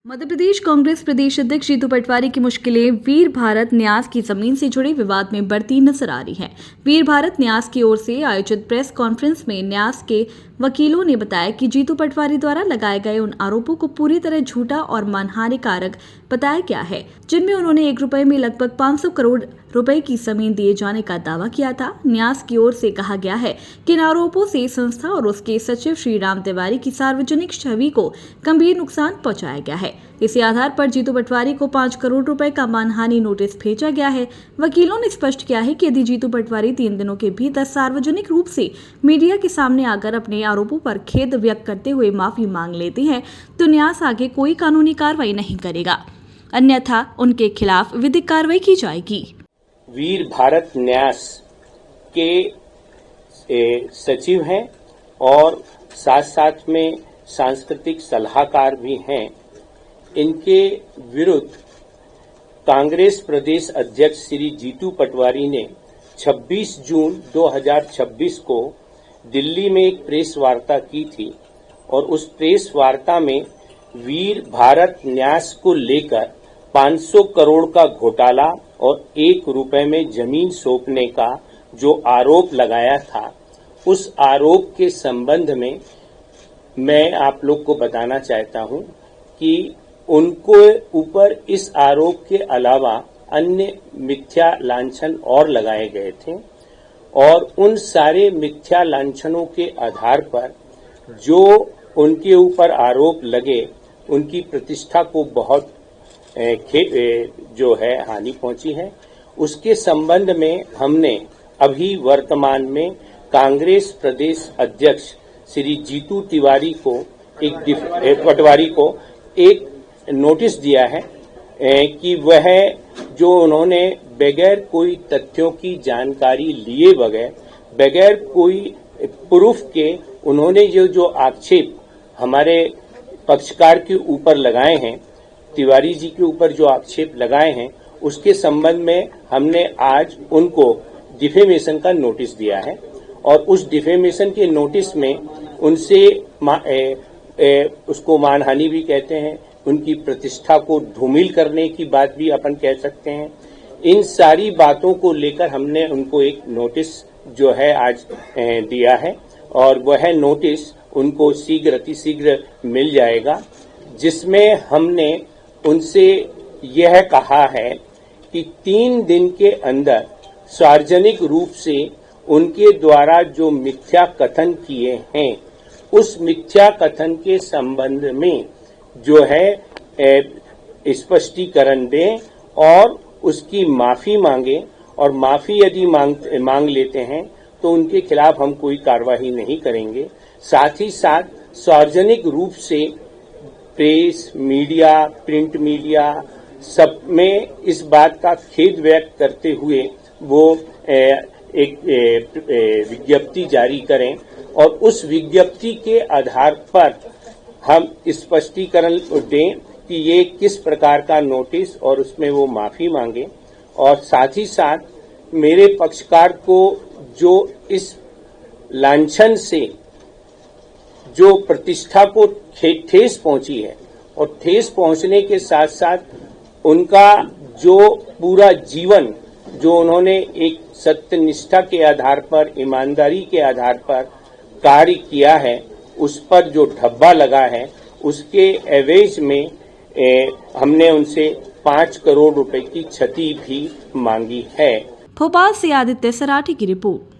मध्य प्रदेश कांग्रेस प्रदेश अध्यक्ष जीतू पटवारी की मुश्किलें वीर भारत न्यास की जमीन से जुड़े विवाद में बढ़ती नजर आ रही हैं। वीर भारत न्यास की ओर से आयोजित प्रेस कॉन्फ्रेंस में न्यास के वकीलों ने बताया कि जीतू पटवारी द्वारा लगाए गए उन आरोपों को पूरी तरह झूठा और मानहानिकारक बताया गया है, जिनमें उन्होंने 1 रुपए में लगभग 500 करोड़ रुपए की जमीन दिए जाने का दावा किया था। न्यास की ओर से कहा गया है कि इन आरोपों से संस्था और उसके सचिव श्री राम तिवारी की सार्वजनिक छवि को गंभीर नुकसान पहुंचाया गया है। इसी आधार पर जीतू पटवारी को 5 करोड़ रुपए का मानहानि नोटिस भेजा गया है। वकीलों ने स्पष्ट किया है कि यदि जीतू पटवारी 3 दिनों के भीतर सार्वजनिक रूप से मीडिया के सामने आकर अपने आरोपों पर खेद व्यक्त करते हुए माफी मांग लेते हैं तो न्यास आगे कोई कानूनी कार्रवाई नहीं करेगा, अन्यथा उनके खिलाफ विधिक कार्रवाई की जाएगी। वीर भारत न्यास के सचिव हैं और साथ साथ में सांस्कृतिक सलाहकार भी हैं। इनके विरुद्ध कांग्रेस प्रदेश अध्यक्ष श्री जीतू पटवारी ने 26 जून 2026 को दिल्ली में एक प्रेस वार्ता की थी और उस प्रेस वार्ता में वीर भारत न्यास को लेकर 500 करोड़ का घोटाला और 1 रुपए में जमीन सौंपने का जो आरोप लगाया था, उस आरोप के संबंध में मैं आप लोग को बताना चाहता हूं कि उनको ऊपर इस आरोप के अलावा अन्य मिथ्या लांछन और लगाए गए थे और उन सारे मिथ्या लांछनों के आधार पर जो उनके ऊपर आरोप लगे, उनकी प्रतिष्ठा को बहुत जो है हानि पहुंची है। उसके संबंध में हमने अभी वर्तमान में कांग्रेस प्रदेश अध्यक्ष श्री जीतू पटवारी को एक नोटिस दिया है कि वह जो उन्होंने बगैर कोई तथ्यों की जानकारी लिए बगैर कोई प्रूफ के उन्होंने जो आक्षेप हमारे पक्षकार के ऊपर लगाए हैं, तिवारी जी के ऊपर जो आक्षेप लगाए हैं, उसके संबंध में हमने आज उनको डिफेमेशन का नोटिस दिया है और उस डिफेमेशन के नोटिस में उनसे उसको मानहानि भी कहते हैं, उनकी प्रतिष्ठा को धूमिल करने की बात भी अपन कह सकते हैं। इन सारी बातों को लेकर हमने उनको एक नोटिस जो है आज दिया है और वह नोटिस उनको शीघ्र मिल जाएगा, जिसमें हमने उनसे यह कहा है कि 3 दिन के अंदर सार्वजनिक रूप से उनके द्वारा जो मिथ्या कथन किए हैं, उस मिथ्या कथन के संबंध में जो है स्पष्टीकरण दें और उसकी माफी मांगे और माफी यदि मांग लेते हैं तो उनके खिलाफ हम कोई कार्रवाई नहीं करेंगे। साथ ही साथ सार्वजनिक रूप से प्रेस, मीडिया, प्रिंट मीडिया सब में इस बात का खेद व्यक्त करते हुए वो एक विज्ञप्ति जारी करें और उस विज्ञप्ति के आधार पर हम स्पष्टीकरण दें कि ये किस प्रकार का नोटिस और उसमें वो माफी मांगे और साथ ही साथ मेरे पक्षकार को जो इस लांछन से जो प्रतिष्ठा को ठेस पहुंची है और ठेस पहुंचने के साथ साथ उनका जो पूरा जीवन जो उन्होंने एक सत्यनिष्ठा के आधार पर, ईमानदारी के आधार पर कार्य किया है, उस पर जो धब्बा लगा है, उसके एवज में हमने उनसे 5 करोड़ रुपए की क्षति भी मांगी है। भोपाल से आदित्य सराठी की रिपोर्ट।